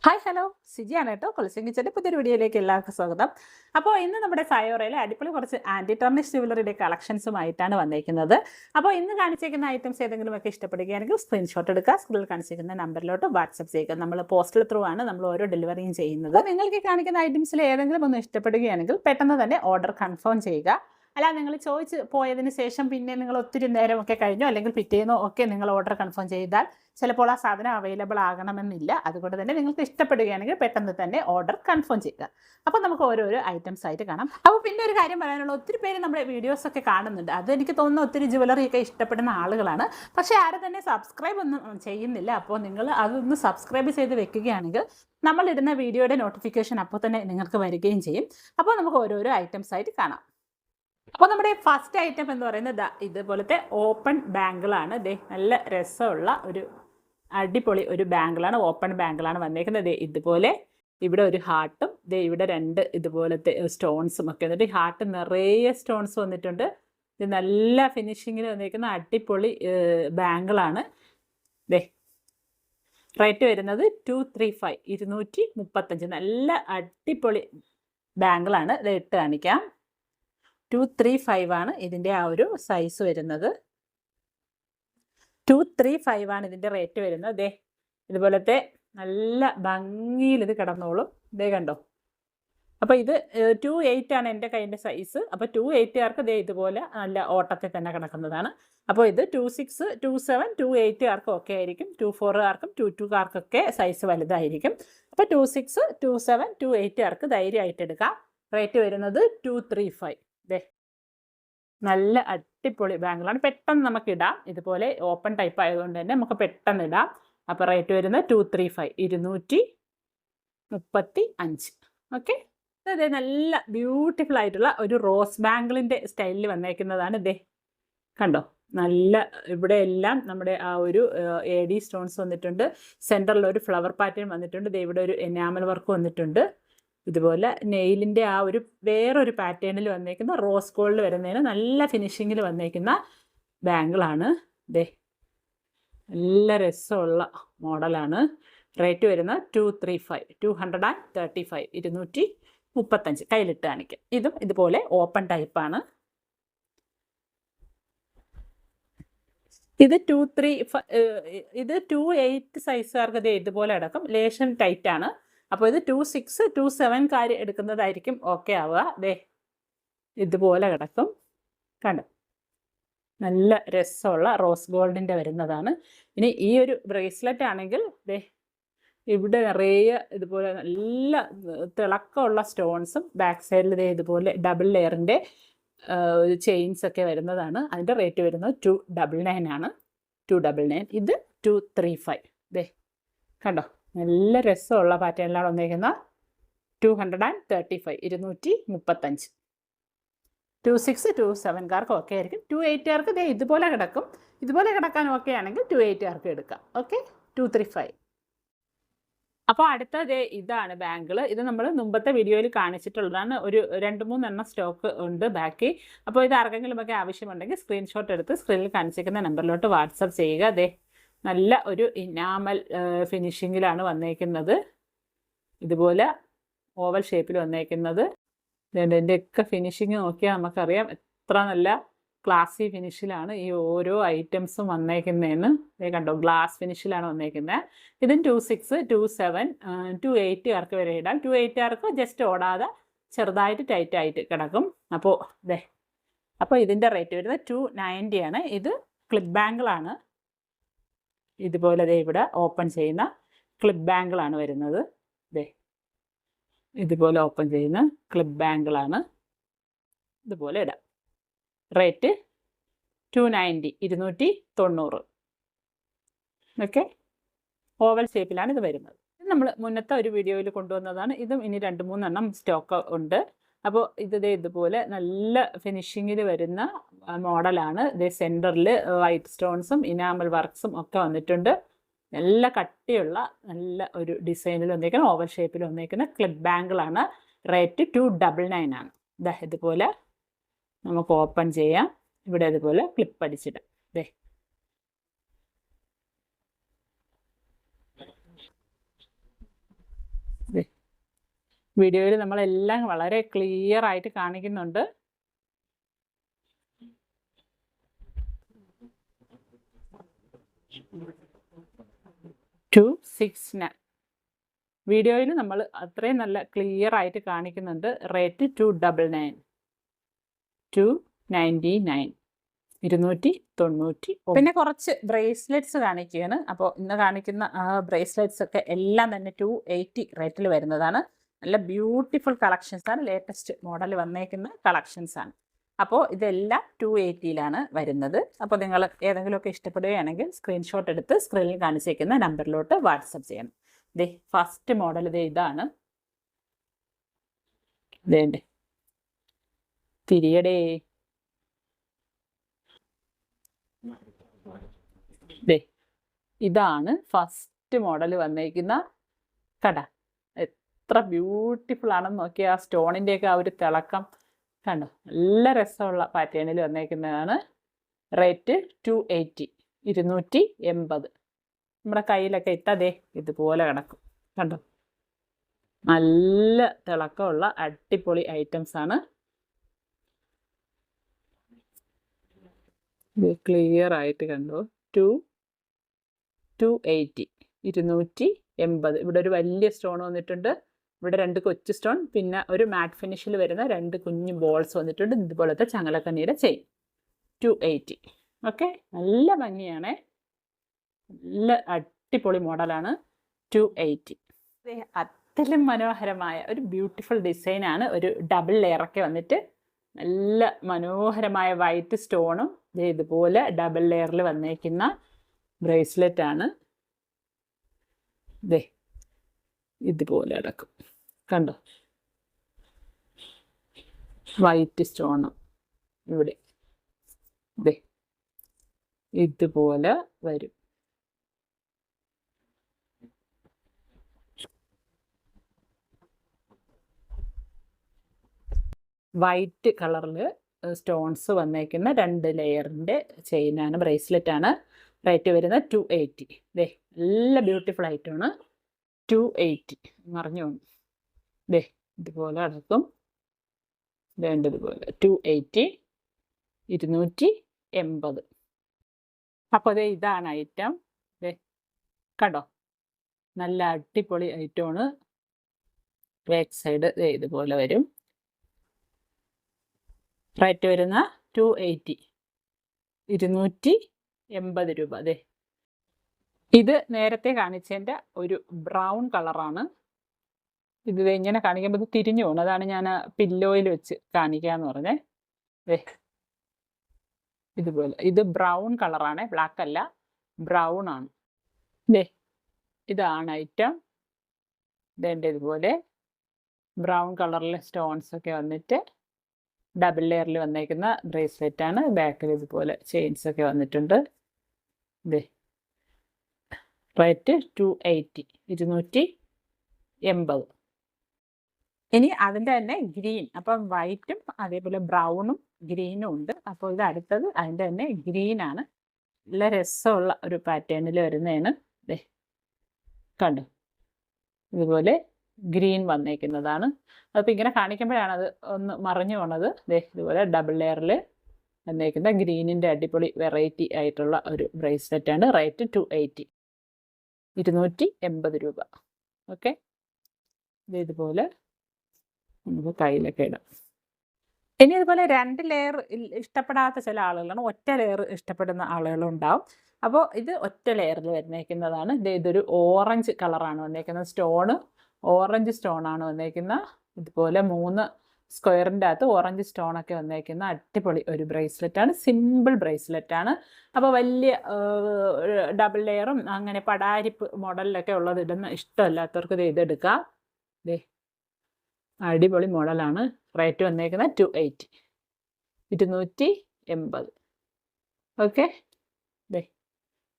Hi hello സിജിയാണ് കേട്ടോ. കൊലച്ചൻ കിച്ചൻ്റെ പുതിയൊരു വീഡിയോയിലേക്ക് എല്ലാവർക്കും സ്വാഗതം. അപ്പോൾ ഇന്ന് നമ്മുടെ സയോറയിൽ അടിപൊളി കുറച്ച് ആൻറ്റി ടർണിഷ് ജ്വല്ലറിയുടെ കളക്ഷൻസുമായിട്ടാണ് വന്നിരിക്കുന്നത്. അപ്പോൾ ഇന്ന് കാണിച്ചിരിക്കുന്ന ഐറ്റംസ് ഏതെങ്കിലുമൊക്കെ ഇഷ്ടപ്പെടുകയാണെങ്കിൽ സ്ക്രീൻഷോട്ട് എടുക്കുക, സ്ക്രീനിൽ കാണിച്ചിരിക്കുന്ന നമ്പറിലോട്ട് വാട്സപ്പ് ചെയ്യുക. നമ്മൾ പോസ്റ്റൽ ത്രൂ ആണ് നമ്മൾ ഓരോ ഡെലിവറിയും ചെയ്യുന്നത്. നിങ്ങൾക്ക് കാണിക്കുന്ന ഐറ്റംസിൽ ഏതെങ്കിലും ഒന്ന് ഇഷ്ടപ്പെടുകയാണെങ്കിൽ പെട്ടെന്ന് തന്നെ ഓർഡർ കൺഫേം ചെയ്യുക. അല്ല, നിങ്ങൾ ചോദിച്ച് പോയതിന് ശേഷം പിന്നെ നിങ്ങൾ ഒത്തിരി നേരമൊക്കെ കഴിഞ്ഞോ അല്ലെങ്കിൽ പിറ്റേന്നോ ഒക്കെ നിങ്ങൾ ഓർഡർ കൺഫേം ചെയ്താൽ ചിലപ്പോൾ ആ സാധനം അവൈലബിൾ ആകണമെന്നില്ല. അതുകൊണ്ട് തന്നെ നിങ്ങൾക്ക് ഇഷ്ടപ്പെടുകയാണെങ്കിൽ പെട്ടെന്ന് തന്നെ ഓർഡർ കൺഫേം ചെയ്യുക. അപ്പോൾ നമുക്ക് ഓരോരോ ഐറ്റംസ് ആയിട്ട് കാണാം. അപ്പോൾ പിന്നെ ഒരു കാര്യം പറയാനുള്ള, ഒത്തിരി പേര് നമ്മുടെ വീഡിയോസൊക്കെ കാണുന്നുണ്ട്. അതെനിക്ക് തോന്നുന്നു ഒത്തിരി ജ്വല്ലറിയൊക്കെ ഇഷ്ടപ്പെടുന്ന ആളുകളാണ്. പക്ഷേ ആരും തന്നെ സബ്സ്ക്രൈബ് ഒന്നും ചെയ്യുന്നില്ല. അപ്പോൾ നിങ്ങൾ അതൊന്ന് സബ്സ്ക്രൈബ് ചെയ്ത് വെക്കുകയാണെങ്കിൽ നമ്മളിടുന്ന വീഡിയോയുടെ നോട്ടിഫിക്കേഷൻ അപ്പോൾ തന്നെ നിങ്ങൾക്ക് വരികയും ചെയ്യും. അപ്പോൾ നമുക്ക് ഓരോരോ ഐറ്റംസ് ആയിട്ട് കാണാം. അപ്പോൾ നമ്മുടെ ഫസ്റ്റ് ഐറ്റം എന്ന് പറയുന്നത് ഇതുപോലത്തെ ഓപ്പൺ ബാങ്കിളാണ്. നല്ല രസമുള്ള ഒരു അടിപൊളി ഒരു ബാങ്കിളാണ്, ഓപ്പൺ ബാങ്കിളാണ് വന്നേക്കുന്നത്. ഇതുപോലെ ഇവിടെ ഒരു ഹാർട്ടും ഇവിടെ രണ്ട് ഇതുപോലത്തെ സ്റ്റോൺസും ഒക്കെ വന്നിട്ട് ഹാർട്ട് നിറയെ സ്റ്റോൺസ് വന്നിട്ടുണ്ട്. ഇത് നല്ല ഫിനിഷിങ്ങിൽ വന്നിരിക്കുന്ന അടിപൊളി ബാങ്കിളാണ്. റേറ്റ് വരുന്നത് 235 235. നല്ല അടിപൊളി ബാങ്കിളാണ്. ഇത് ഇട്ട് കാണിക്കാം. 235 ആണ് ഇതിൻ്റെ ആ ഒരു സൈസ് വരുന്നത്. 235 ആണ് ഇതിൻ്റെ റേറ്റ് വരുന്നത്. ഇതുപോലത്തെ നല്ല ഭംഗിയിൽ ഇത് കിടന്നോളും. കണ്ടോ. അപ്പോൾ ഇത് 28 ആണ് എൻ്റെ കയ്യിൻ്റെ സൈസ്. അപ്പോൾ 280കാർക്ക് ഇതുപോലെ നല്ല ഓട്ടത്തിൽ തന്നെ കിടക്കുന്നതാണ്. അപ്പോൾ ഇത് 26, 27, 280കാർക്കും ഒക്കെ ആയിരിക്കും. 24കാർക്കും 22കാർക്കൊക്കെ സൈസ് വലുതായിരിക്കും. അപ്പോൾ 26, 27, 280കാർക്ക് ധൈര്യമായിട്ട് എടുക്കാം. റേറ്റ് വരുന്നത് 235. നല്ല അടിപൊളി ബാങ്കിളാണ്. പെട്ടെന്ന് നമുക്ക് ഇടാം. ഇതുപോലെ ഓപ്പൺ ടൈപ്പ് ആയതുകൊണ്ട് തന്നെ നമുക്ക് പെട്ടെന്ന് ഇടാം. അപ്പോൾ റേറ്റ് വരുന്നത് 235 235. ഓക്കെ. അതെ, നല്ല ബ്യൂട്ടിഫുൾ ആയിട്ടുള്ള ഒരു റോസ് ബാങ്കിളിൻ്റെ സ്റ്റൈലിൽ വന്നേക്കുന്നതാണ്. കണ്ടോ. നല്ല ഇവിടെ എല്ലാം നമ്മുടെ ആ ഒരു AD സ്റ്റോൺസ് വന്നിട്ടുണ്ട്. സെൻറ്ററിൽ ഒരു ഫ്ലവർ പാറ്റേൺ വന്നിട്ടുണ്ട്. ഇവിടെ ഒരു എനാമൽ വർക്ക് വന്നിട്ടുണ്ട്. ഇതുപോലെ നെയിലിൻ്റെ ആ ഒരു വേറൊരു പാറ്റേണിൽ വന്നേക്കുന്ന റോസ് ഗോൾഡ് വരുന്നതിന് നല്ല ഫിനിഷിങ്ങിൽ വന്നേക്കുന്ന ബാങ്കിളാണ്. നല്ല രസമുള്ള മോഡലാണ്. റേറ്റ് വരുന്നത് 235 235 235. കയ്യിലിട്ട് കാണിക്കാം. ഇതും ഇതുപോലെ ഓപ്പൺ ടൈപ്പാണ്. ഇത് 28 സൈസുകാർക്ക് ഇതുപോലെ അടക്കം ലേശം ടൈറ്റാണ്. അപ്പോൾ ഇത് 26, 27കാർ എടുക്കുന്നതായിരിക്കും ഓക്കെ ആവുക. ഇതുപോലെ കിടക്കും. കണ്ടോ. നല്ല രസമുള്ള റോസ് ഗോൾഡിൻ്റെ വരുന്നതാണ്. ഇനി ഈ ഒരു ബ്രേസ്ലെറ്റ് ആണെങ്കിൽ ഇവിടെ നിറയെ ഇതുപോലെ നല്ല തിളക്കമുള്ള സ്റ്റോൺസും ബാക്ക് സൈഡിൽ ഇതുപോലെ ഡബിൾ ലെയറിൻ്റെ ചെയിൻസ് ഒക്കെ വരുന്നതാണ്. അതിൻ്റെ റേറ്റ് വരുന്നത് 299 ആണ്. 299. ഇത് 235. കണ്ടോ. നല്ല രസമുള്ള പാറ്റേണിലാണ് വന്നിരിക്കുന്ന 235 235. 26, 27കാർക്ക് ഓക്കെ ആയിരിക്കും. 280കാർക്ക് ഇതുപോലെ കിടക്കും. ഇതുപോലെ കിടക്കാൻ ഓക്കെ ആണെങ്കിൽ 280കാർക്ക് എടുക്കാം. ഓക്കെ. 235. അപ്പോൾ അടുത്ത ഇതാണ് ബാങ്കിൾ. ഇത് നമ്മൾ മുമ്പത്തെ വീഡിയോയിൽ കാണിച്ചിട്ടുള്ളതാണ്. ഒരു 2-3 എണ്ണം സ്റ്റോക്ക് ഉണ്ട് ബാക്കി. അപ്പോൾ ഇത് ആർക്കെങ്കിലുമൊക്കെ ആവശ്യമുണ്ടെങ്കിൽ സ്ക്രീൻഷോട്ട് എടുത്ത് സ്ക്രീനിൽ കാണിച്ചിരിക്കുന്ന നമ്പറിലോട്ട് വാട്സപ്പ് ചെയ്യുക. നല്ല ഒരു ഇനാമൽ ഫിനിഷിങ്ങിലാണ് വന്നേക്കുന്നത്. ഇതുപോലെ ഓവൽ ഷേപ്പിൽ വന്നേക്കുന്നത്. ഇതിൻ്റെയൊക്കെ ഫിനിഷിങ് നോക്കിയാൽ നമുക്കറിയാം എത്ര നല്ല ക്ലാസി ഫിനിഷിലാണ് ഈ ഓരോ ഐറ്റംസും വന്നേക്കുന്നതെന്ന്. കണ്ടോ. ഗ്ലാസ് ഫിനിഷിലാണ് വന്നേക്കുന്നത്. ഇതും 26, 27, 280കാർക്ക് വരെ ഇടാം. 280കാർക്ക് ജസ്റ്റ് ഓടാതെ ചെറുതായിട്ട് ടൈറ്റായിട്ട് കിടക്കും. അപ്പോൾ ഇതിൻ്റെ റേറ്റ് വരുന്നത് 290 ആണ്. ഇത് ക്ലിപ്പ് ബാങ്കിളാണ്. ഇതുപോലെ ഇവിടെ ഓപ്പൺ ചെയ്യുന്ന ക്ലിപ്പ് ബാങ്കിളാണ് വരുന്നത്. ഇതുപോലെ ഓപ്പൺ ചെയ്യുന്ന ക്ലിപ്പ് ബാങ്കിളാണ്. ഇതുപോലെ ഇടാം. റേറ്റ് 290 290. ഓക്കെ. ഓവൽ ഷേപ്പിലാണ് ഇത് വരുന്നത്. ഇത് നമ്മൾ മുന്നത്തെ ഒരു വീഡിയോയിൽ കൊണ്ടുവന്നതാണ്. ഇതും ഇനി 2-3 എണ്ണം സ്റ്റോക്ക് ഉണ്ട്. അപ്പോൾ ഇതുപോലെ നല്ല ഫിനിഷിങ്ങിൽ വരുന്ന മോഡലാണ്. സെൻറ്ററിൽ വൈറ്റ് സ്റ്റോൺസും ഇനാമൽ വർക്ക്സും ഒക്കെ വന്നിട്ടുണ്ട്. നല്ല കട്ടിയുള്ള നല്ല ഒരു ഡിസൈനിൽ വന്നേക്കുന്ന ഓവൽ ഷേപ്പിൽ വന്നേക്കുന്ന ക്ലിപ്പ് ബാങ്കിളാണ്. റേറ്റ് 299 ആണ്. ഇതുപോലെ നമുക്ക് ഓപ്പൺ ചെയ്യാം. ഇവിടെ ഇതുപോലെ ക്ലിപ്പ് അടിച്ചിടാം. വീഡിയോയിൽ നമ്മളെല്ലാം വളരെ ക്ലിയർ ആയിട്ട് കാണിക്കുന്നുണ്ട്. വീഡിയോയിൽ നമ്മൾ അത്രയും നല്ല ക്ലിയർ ആയിട്ട് കാണിക്കുന്നുണ്ട്. റേറ്റ് 299, 299, 290. പിന്നെ കുറച്ച് ബ്രേസ്ലെറ്റ്സ് കാണിക്കുകയാണ്. അപ്പോൾ ഇന്ന് കാണിക്കുന്ന ബ്രേസ്ലെറ്റ്സ് ഒക്കെ എല്ലാം തന്നെ 280 റേറ്റിൽ വരുന്നതാണ്. നല്ല ബ്യൂട്ടിഫുൾ കളക്ഷൻസ് ആണ്. ലേറ്റസ്റ്റ് മോഡൽ വന്നേക്കുന്ന കളക്ഷൻസ് ആണ്. അപ്പോൾ ഇതെല്ലാം 280ലാണ് വരുന്നത്. അപ്പോൾ നിങ്ങൾ ഏതെങ്കിലുമൊക്കെ ഇഷ്ടപ്പെടുകയാണെങ്കിൽ സ്ക്രീൻഷോട്ട് എടുത്ത് സ്ക്രീനിൽ കാണിച്ചേക്കുന്ന നമ്പറിലോട്ട് വാട്സപ്പ് ചെയ്യണം. ദേ ഫസ്റ്റ് മോഡൽ ഇതാണ്. ഇതേണ്ട് തിരിയടേ. ദേ ഇതാണ് ഫസ്റ്റ് മോഡൽ വന്നേക്കുന്ന കട. എത്ര ബ്യൂട്ടിഫുൾ ആണെന്ന് നോക്കി. ആ സ്റ്റോണിൻ്റെയൊക്കെ ആ ഒരു തിളക്കം കണ്ടോ. നല്ല രസമുള്ള പാറ്റേണിൽ വന്നേക്കുന്നതാണ്. റേറ്റ് 280, 280. നമ്മുടെ കയ്യിലൊക്കെ ഇട്ടതേ ഇതുപോലെ കിടക്കും കണ്ടോ. നല്ല തിളക്കമുള്ള അടിപൊളി ഐറ്റംസ് ആണ്. ക്ലിയർ ആയിട്ട് കണ്ടോ. 280, 280. ഇവിടെ ഒരു വലിയ സ്റ്റോൺ വന്നിട്ടുണ്ട്. ഇവിടെ 2 കൊച്ചു സ്റ്റോൺ, പിന്നെ ഒരു മാറ്റ് ഫിനിഷിൽ വരുന്ന 2 കുഞ്ഞു ബോൾസ് വന്നിട്ടുണ്ട്. ഇതുപോലത്തെ ചങ്ങലക്കണ്ണിയുടെ ചെയിൻ. 280. ഓക്കെ, നല്ല ഭംഗിയാണേ. നല്ല അടിപൊളി മോഡലാണ്. 280. അതിലും മനോഹരമായ ഒരു ബ്യൂട്ടിഫുൾ ഡിസൈനാണ്. ഒരു ഡബിൾ ലെയറൊക്കെ വന്നിട്ട് നല്ല മനോഹരമായ വൈറ്റ് സ്റ്റോണും ഇതുപോലെ ഡബിൾ ലെയറിൽ വന്നേക്കുന്ന ബ്രേസ്ലെറ്റ് ആണ്. ദേ ഇതുപോലെ അടക്കും കണ്ടോ. വൈറ്റ് സ്റ്റോണും ഇവിടെ ദേ ഇതുപോലെ വരും. വൈറ്റ് കളറിൽ സ്റ്റോൺസ് വന്നേക്കുന്ന 2 ലെയറിൻ്റെ ചെയിനാണ്, ബ്രേസ്ലെറ്റ് ആണ്. റേറ്റ് വരുന്നത് 280. ദേ നല്ല ബ്യൂട്ടിഫുൾ ആയിട്ടാണ്. 280 മറിഞ്ഞു പോകും. ദേ ഇതുപോലെ അടക്കും. ഇതുപോലെ 280, 280. അപ്പോൾ ദേ ഇതാണ് ഐറ്റം. ദേ കണ്ടോ, നല്ല അടിപൊളി ഐറ്റമാണ്. ബാക്ക് സൈഡ് ദേ ഇതുപോലെ വരും. റേറ്റ് വരുന്ന 280, 280 രൂപ. അതെ ഇത് നേരത്തെ കാണിച്ചതിൻ്റെ ഒരു ബ്രൗൺ കളറാണ്. ഇത് ഇങ്ങനെ കാണിക്കുമ്പോൾ ഇത് തിരിഞ്ഞു പോകണം. അതാണ് ഞാൻ പില്ലോയിൽ വെച്ച് കാണിക്കാന്ന് പറഞ്ഞേ. ഇതുപോലെ ഇത് ബ്രൗൺ കളറാണ്, ബ്ലാക്ക് അല്ല, ബ്രൗൺ ആണ്. ഇതാണ് ഐറ്റം. ഇതേണ്ട ഇതുപോലെ ബ്രൗൺ കളറിലെ സ്റ്റോൺസ് ഒക്കെ വന്നിട്ട് ഡബിൾ ലെയറിൽ വന്നേക്കുന്ന ബ്രേസ്ലെറ്റ് ആണ്. ബാക്കിൽ ഇതുപോലെ ചെയിൻസ് ഒക്കെ വന്നിട്ടുണ്ട്. ഇതേ റേറ്റ് 280, 280. ഇനി അതിൻ്റെ തന്നെ ഗ്രീൻ. അപ്പം വൈറ്റും അതേപോലെ ബ്രൗണും ഗ്രീനും ഉണ്ട്. അപ്പോൾ ഇത് അടുത്തത് അതിൻ്റെ തന്നെ ഗ്രീനാണ്. നല്ല രസമുള്ള ഒരു പാറ്റേണിൽ വരുന്നതാണ്. ദേ കണ്ടു, ഇതുപോലെ ഗ്രീൻ വന്നേക്കുന്നതാണ്. അപ്പോൾ ഇങ്ങനെ കാണിക്കുമ്പോഴാണ് അത് ഒന്ന് മറിഞ്ഞു പോണത്. ദേ ഇതുപോലെ ഡബിൾ ലെയറിൽ വന്നേക്കുന്ന ഗ്രീനിൻ്റെ അടിപൊളി വെറൈറ്റി ആയിട്ടുള്ള ഒരു ബ്രേസ്ലെറ്റാണ്. റേറ്റ് 280, 280 രൂപ. ഓക്കെ, ഇതുപോലെ നമുക്ക് കയ്യിലൊക്കെ ഇടാം. ഇനി അതുപോലെ 2 ലെയർ ഇഷ്ടപ്പെടാത്ത ചില ആളുകളാണ്, ഒറ്റ ലെയർ ഇഷ്ടപ്പെടുന്ന ആളുകളും ഉണ്ടാവും. അപ്പോൾ ഇത് ഒറ്റ ലെയറിൽ വന്നേക്കുന്നതാണ്. ഇതൊരു ഓറഞ്ച് കളറാണ് വന്നേക്കുന്നത്. സ്റ്റോണ് ഓറഞ്ച് സ്റ്റോണാണ് വന്നേക്കുന്ന. ഇതുപോലെ 3 സ്ക്വയറിൻ്റെ അകത്ത് ഓറഞ്ച് സ്റ്റോണൊക്കെ വന്നേക്കുന്ന അടിപൊളി ഒരു ബ്രേസ്ലെറ്റാണ്. സിമ്പിൾ ബ്രേസ്ലെറ്റാണ്. അപ്പോൾ വലിയ ഡബിൾ ലെയറും അങ്ങനെ പടാരിപ്പ് മോഡലിലൊക്കെ ഉള്ളത് ഇടുന്ന ഇഷ്ടമല്ലാത്തവർക്ക് ഇത് ഇതെടുക്കാം. ദേ അടിപൊളി മോഡലാണ്. റേറ്റ് വന്നേക്കുന്നത് 280, 280. ഓക്കെ, ദേ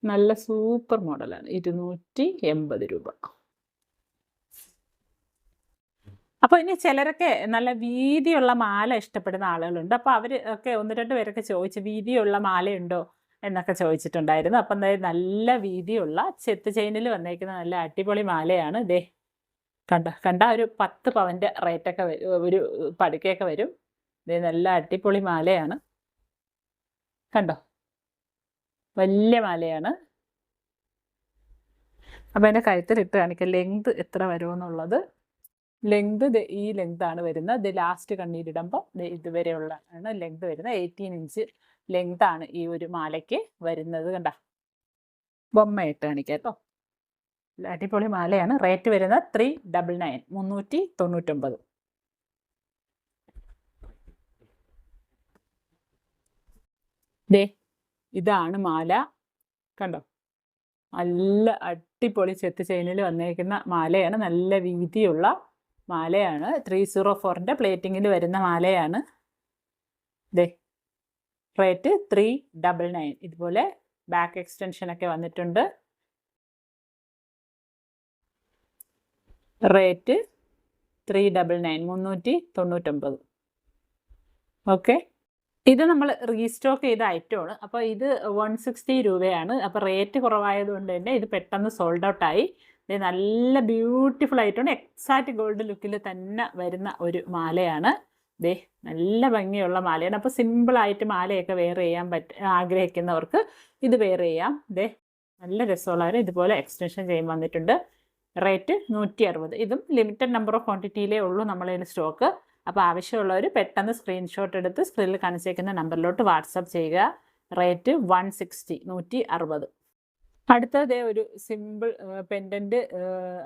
നല്ല സൂപ്പർ മോഡലാണ്. 280 രൂപ. അപ്പോൾ ഇനി ചിലരൊക്കെ നല്ല വീതിയുള്ള മാല ഇഷ്ടപ്പെടുന്ന ആളുകളുണ്ട്. അപ്പോൾ അവർ ഒക്കെ 1-2 പേരൊക്കെ ചോദിച്ചു വീതിയുള്ള മാലയുണ്ടോ എന്നൊക്കെ ചോദിച്ചിട്ടുണ്ടായിരുന്നു. അപ്പം നല്ല വീതിയുള്ള ചെത്ത് ചെയിനിൽ വന്നേക്കുന്ന നല്ല അടിപൊളി മാലയാണ്. ദേ കണ്ട ഒരു 10 പവൻ്റെ റേറ്റൊക്കെ ഒരു പടുക്കയൊക്കെ വരും. ഇത് നല്ല അടിപൊളി മാലയാണ്, കണ്ടോ, വലിയ മാലയാണ്. അപ്പോൾ അതിൻ്റെ കഴുത്തിലിട്ട് കാണിക്കാം ലെങ്ത് എത്ര വരുമെന്നുള്ളത്. ലെങ്ത് ഈ ലെങ്താണ് വരുന്നത്. ഇത് ലാസ്റ്റ് കണ്ണീരിടുമ്പോൾ ഇതുവരെയുള്ള ആണ് ലെങ്ത് വരുന്നത്. 18 ഇഞ്ച് ലെങ്താണ് ഈ ഒരു മാലയ്ക്ക് വരുന്നത്. കണ്ട, ബൊമ്മയിട്ട് കാണിക്കാം കേട്ടോ. അടിപൊളി മാലയാണ്. റേറ്റ് വരുന്നത് 399, 399. ദേ ഇതാണ് മാല, കണ്ടോ, നല്ല അടിപൊളി ചെത്ത് ചെയിനിൽ വന്നേക്കുന്ന മാലയാണ്. നല്ല വീതിയുള്ള മാലയാണ്. 304ൻ്റെ പ്ലേറ്റിങ്ങിൽ വരുന്ന മാലയാണ്. ദേ റേറ്റ് 399. ഇതുപോലെ ബാക്ക് എക്സ്റ്റൻഷനൊക്കെ വന്നിട്ടുണ്ട്. റേറ്റ് 399, 399. ഓക്കെ, ഇത് നമ്മൾ റീസ്റ്റോക്ക് ചെയ്ത ഐറ്റമാണ്. അപ്പോൾ ഇത് 160 രൂപയാണ്. അപ്പോൾ റേറ്റ് കുറവായതുകൊണ്ട് തന്നെ ഇത് പെട്ടെന്ന് സോൾഡ് ഔട്ടായി. ഇത് നല്ല ബ്യൂട്ടിഫുൾ ആയിട്ടുണ്ട്. എക്സാക്റ്റ് ഗോൾഡ് ലുക്കിൽ തന്നെ വരുന്ന ഒരു മാലയാണ്. ദേ നല്ല ഭംഗിയുള്ള മാലയാണ്. അപ്പോൾ സിമ്പിളായിട്ട് മാലയൊക്കെ വെയർ ചെയ്യാൻ ആഗ്രഹിക്കുന്നവർക്ക് ഇത് വെയർ ചെയ്യാം. ദേ നല്ല രസമുള്ളവർ ഇതുപോലെ എക്സ്റ്റൻഷൻ ചെയ്യാൻ വന്നിട്ടുണ്ട്. റേറ്റ് 160. ഇതും ലിമിറ്റഡ് നമ്പർ ഓഫ് ക്വാണ്ടിറ്റിയിലേ ഉള്ളൂ നമ്മളതിൽ സ്റ്റോക്ക്. അപ്പോൾ ആവശ്യമുള്ളവർ പെട്ടെന്ന് സ്ക്രീൻഷോട്ട് എടുത്ത് സ്ക്രീനിൽ കാണിച്ചേക്കുന്ന നമ്പറിലോട്ട് വാട്സപ്പ് ചെയ്യുക. റേറ്റ് 160, 160. അടുത്തതേ ഒരു സിമ്പിൾ പെൻഡൻറ്റ്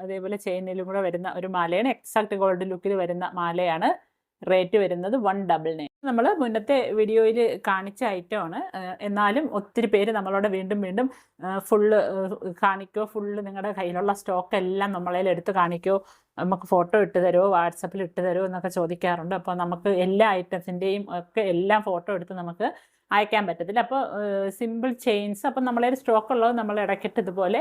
അതേപോലെ ചെയിനിലും കൂടെ വരുന്ന ഒരു മാലയാണ്. എക്സാക്റ്റ് ഗോൾഡ് ലുക്കിൽ വരുന്ന മാലയാണ്. റേറ്റ് വരുന്നത് 199. നമ്മൾ മുന്നത്തെ വീഡിയോയിൽ കാണിച്ച ഐറ്റമാണ്. എന്നാലും ഒത്തിരി പേര് നമ്മളോട് വീണ്ടും വീണ്ടും ഫുള്ള് കാണിക്കോ, ഫുള്ള് നിങ്ങളുടെ കയ്യിലുള്ള സ്റ്റോക്ക് എല്ലാം നമ്മളതിൽ എടുത്ത് കാണിക്കോ, നമുക്ക് ഫോട്ടോ ഇട്ട് തരുമോ, വാട്സപ്പിൽ ഇട്ട് തരുമോ എന്നൊക്കെ ചോദിക്കാറുണ്ട്. അപ്പോൾ നമുക്ക് എല്ലാ ഐറ്റംസിൻ്റെയും ഒക്കെ എല്ലാം ഫോട്ടോ എടുത്ത് നമുക്ക് അയക്കാൻ പറ്റത്തില്ല. അപ്പോൾ സിമ്പിൾ ചെയിൻസ് അപ്പം നമ്മളൊരു സ്റ്റോക്ക് ഉള്ളത് നമ്മൾ ഇടയ്ക്കിട്ട് ഇതുപോലെ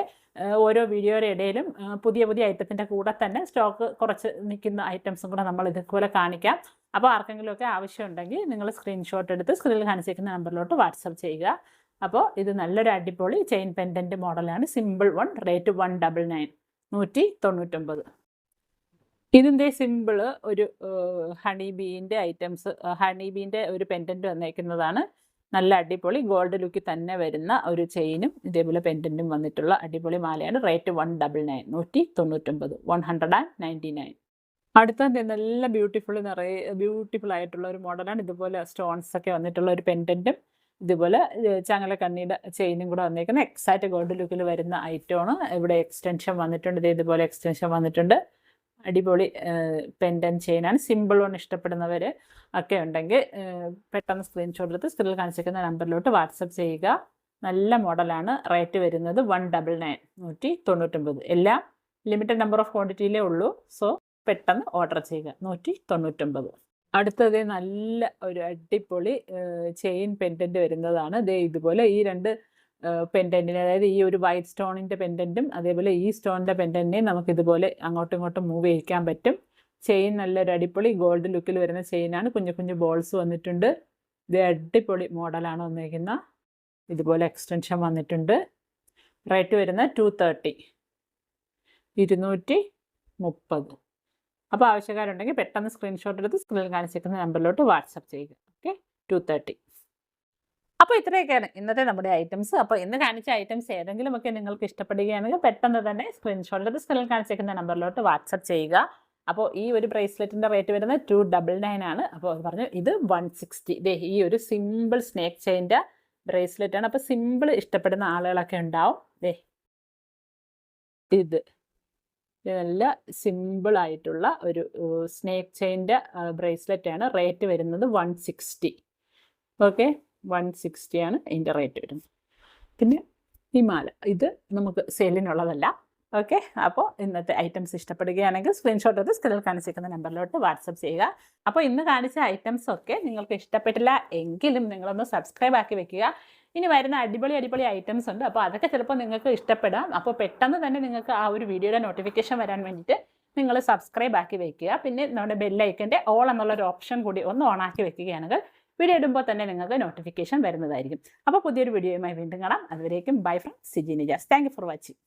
ഓരോ വീഡിയോയുടെ ഇടയിലും പുതിയ പുതിയ ഐറ്റത്തിൻ്റെ കൂടെ തന്നെ സ്റ്റോക്ക് കുറച്ച് നിൽക്കുന്ന ഐറ്റംസും കൂടെ നമ്മൾ ഇതുപോലെ കാണിക്കാം. അപ്പോൾ ആർക്കെങ്കിലുമൊക്കെ ആവശ്യമുണ്ടെങ്കിൽ നിങ്ങൾ സ്ക്രീൻഷോട്ട് എടുത്ത് സ്ക്രീനിൽ കാണിച്ചിരിക്കുന്ന നമ്പറിലോട്ട് വാട്സപ്പ് ചെയ്യുക. അപ്പോൾ ഇത് നല്ലൊരു അടിപൊളി ചെയിൻ പെൻഡൻറ്റ് മോഡലാണ്. Simple one. റേറ്റ് 199, 199. ഇതിൻ്റെ സിമ്പിള് ഒരു ഹണി ബീൻ്റെ ഐറ്റംസ്, ഹണി ബീൻ്റെ ഒരു പെൻഡൻറ്റ് വന്നേക്കുന്നതാണ്. നല്ല അടിപൊളി ഗോൾഡ് ലുക്കിൽ തന്നെ വരുന്ന ഒരു ചെയിനും ഇതേപോലെ പെൻഡൻറ്റും വന്നിട്ടുള്ള അടിപൊളി മാലയാണ്. റേറ്റ് 199, 199, 199. അടുത്തത് നല്ല ബ്യൂട്ടിഫുൾ ആയിട്ടുള്ള ഒരു മോഡലാണ്. ഇതുപോലെ സ്റ്റോൺസ് ഒക്കെ വന്നിട്ടുള്ള ഒരു പെൻഡൻറ്റും ഇതുപോലെ ചങ്ങലക്കണ്ണിയുടെ ചെയിനും കൂടെ വന്നേക്കുന്ന എക്സാക്റ്റ് ഗോൾഡ് ലുക്കിൽ വരുന്ന ഐറ്റമാണ്. ഇവിടെ എക്സ്റ്റൻഷൻ വന്നിട്ടുണ്ട്. ഇതുപോലെ എക്സ്റ്റൻഷൻ വന്നിട്ടുണ്ട്. അടിപൊളി പെൻഡൻ ചെയിനാണ്. സിമ്പിൾ വൺ ഇഷ്ടപ്പെടുന്നവർ ഒക്കെ ഉണ്ടെങ്കിൽ പെട്ടെന്ന് സ്ക്രീൻഷോട്ട് എടുത്ത് സ്ക്രീനിൽ കാണിച്ചിരിക്കുന്ന നമ്പറിലോട്ട് വാട്സപ്പ് ചെയ്യുക. നല്ല മോഡലാണ്. റേറ്റ് വരുന്നത് 199, 199. എല്ലാം ലിമിറ്റഡ് നമ്പർ ഓഫ് ക്വാണ്ടിറ്റിയിലേ ഉള്ളൂ. സോ പെട്ടെന്ന് ഓർഡർ ചെയ്യുക. 199. അടുത്തത് നല്ല ഒരു അടിപൊളി ചെയിൻ പെൻഡൻറ്റ് വരുന്നതാണ്. ഇതുപോലെ ഈ രണ്ട് പെൻഡൻറ്റിന്, അതായത് ഈ ഒരു വൈറ്റ് സ്റ്റോണിൻ്റെ പെൻഡൻറ്റും അതേപോലെ ഈ സ്റ്റോണിൻ്റെ പെൻഡൻറ്റിനെയും നമുക്കിതുപോലെ അങ്ങോട്ടും ഇങ്ങോട്ടും മൂവ് ചെയ്യിക്കാൻ പറ്റും. ചെയിൻ നല്ലൊരു അടിപൊളി ഗോൾഡ് ലുക്കിൽ വരുന്ന ചെയിനാണ്. കുഞ്ഞു കുഞ്ഞു ബോൾസ് വന്നിട്ടുണ്ട്. ഇത് അടിപൊളി മോഡലാണ് വന്നിരിക്കുന്ന. ഇതുപോലെ എക്സ്റ്റൻഷൻ വന്നിട്ടുണ്ട്. റേറ്റ് വരുന്നത് 230, 230. അപ്പോൾ ആവശ്യക്കാരുണ്ടെങ്കിൽ പെട്ടെന്ന് സ്ക്രീൻഷോട്ട് എടുത്ത് സ്ക്രീനിൽ കാണിച്ചിരിക്കുന്ന നമ്പറിലോട്ട് വാട്സപ്പ് ചെയ്യുക. ഓക്കെ, 230. അപ്പോൾ ഇത്രയൊക്കെയാണ് ഇന്നത്തെ നമ്മുടെ ഐറ്റംസ്. അപ്പോൾ ഇന്ന് കാണിച്ച ഐറ്റംസ് ഏതെങ്കിലുമൊക്കെ നിങ്ങൾക്ക് ഇഷ്ടപ്പെടുകയാണെങ്കിൽ പെട്ടെന്ന് തന്നെ സ്ക്രീൻഷോട്ട് എടുത്ത് സ്ക്രീനിൽ കാണിച്ചിരിക്കുന്ന നമ്പറിലോട്ട് വാട്സപ്പ് ചെയ്യുക. അപ്പോൾ ഈ ഒരു ബ്രേസ്ലെറ്റിൻ്റെ റേറ്റ് വരുന്നത് 299 ആണ്. അപ്പോൾ പറഞ്ഞു ഇത് 160. ഈ ഒരു സിമ്പിൾ സ്നേക്ക് ചെയിൻ്റെ ബ്രേസ്ലെറ്റ് ആണ്. അപ്പോൾ സിമ്പിൾ ഇഷ്ടപ്പെടുന്ന ആളുകളൊക്കെ ഉണ്ടാവും. ഇത് നല്ല സിമ്പിൾ ആയിട്ടുള്ള ഒരു സ്നേക്ക് ചെയിൻ്റെ ബ്രേസ്ലെറ്റ് ആണ്. റേറ്റ് വരുന്നത് 160. ഓക്കെ, 160 ആണ് ഇതിൻ്റെ റേറ്റ് വരുന്നത്. പിന്നെ ഈ മാല ഇത് നമുക്ക് സെയിലിനുള്ളതല്ല. ഓക്കെ, അപ്പോൾ ഇന്നത്തെ ഐറ്റംസ് ഇഷ്ടപ്പെടുകയാണെങ്കിൽ സ്ക്രീൻഷോട്ട് എടുത്ത് സ്ക്രീനിൽ കാണിച്ചിരിക്കുന്ന നമ്പറിലോട്ട് വാട്സപ്പ് ചെയ്യുക. അപ്പോൾ ഇന്ന് കാണിച്ച ഐറ്റംസ് ഒക്കെ നിങ്ങൾക്ക് ഇഷ്ടപ്പെട്ടില്ല എങ്കിലും നിങ്ങളൊന്ന് സബ്സ്ക്രൈബ് ആക്കി വെക്കുക. ഇനി വരുന്ന അടിപൊളി ഐറ്റംസ് ഉണ്ട്. അപ്പോൾ അതൊക്കെ ചിലപ്പോൾ നിങ്ങൾക്ക് ഇഷ്ടപ്പെടാം. അപ്പോൾ പെട്ടെന്ന് തന്നെ നിങ്ങൾക്ക് ആ ഒരു വീഡിയോയുടെ നോട്ടിഫിക്കേഷൻ വരാൻ വേണ്ടിയിട്ട് നിങ്ങൾ സബ്സ്ക്രൈബ് ആക്കി വെക്കുക. പിന്നെ നമ്മുടെ ബെല്ലൈക്കൻ്റെ ഓൾ എന്നുള്ളൊരു ഓപ്ഷൻ കൂടി ഒന്ന് ഓണാക്കി വെക്കുകയാണെങ്കിൽ വീഡിയോ ഇടുമ്പോൾ തന്നെ നിങ്ങൾക്ക് നോട്ടിഫിക്കേഷൻ വരുന്നതായിരിക്കും. അപ്പോൾ പുതിയൊരു വീഡിയോയുമായി വീണ്ടും കാണാം. അതുവരേക്കും bye from Siji Nijas. Thank you for watching.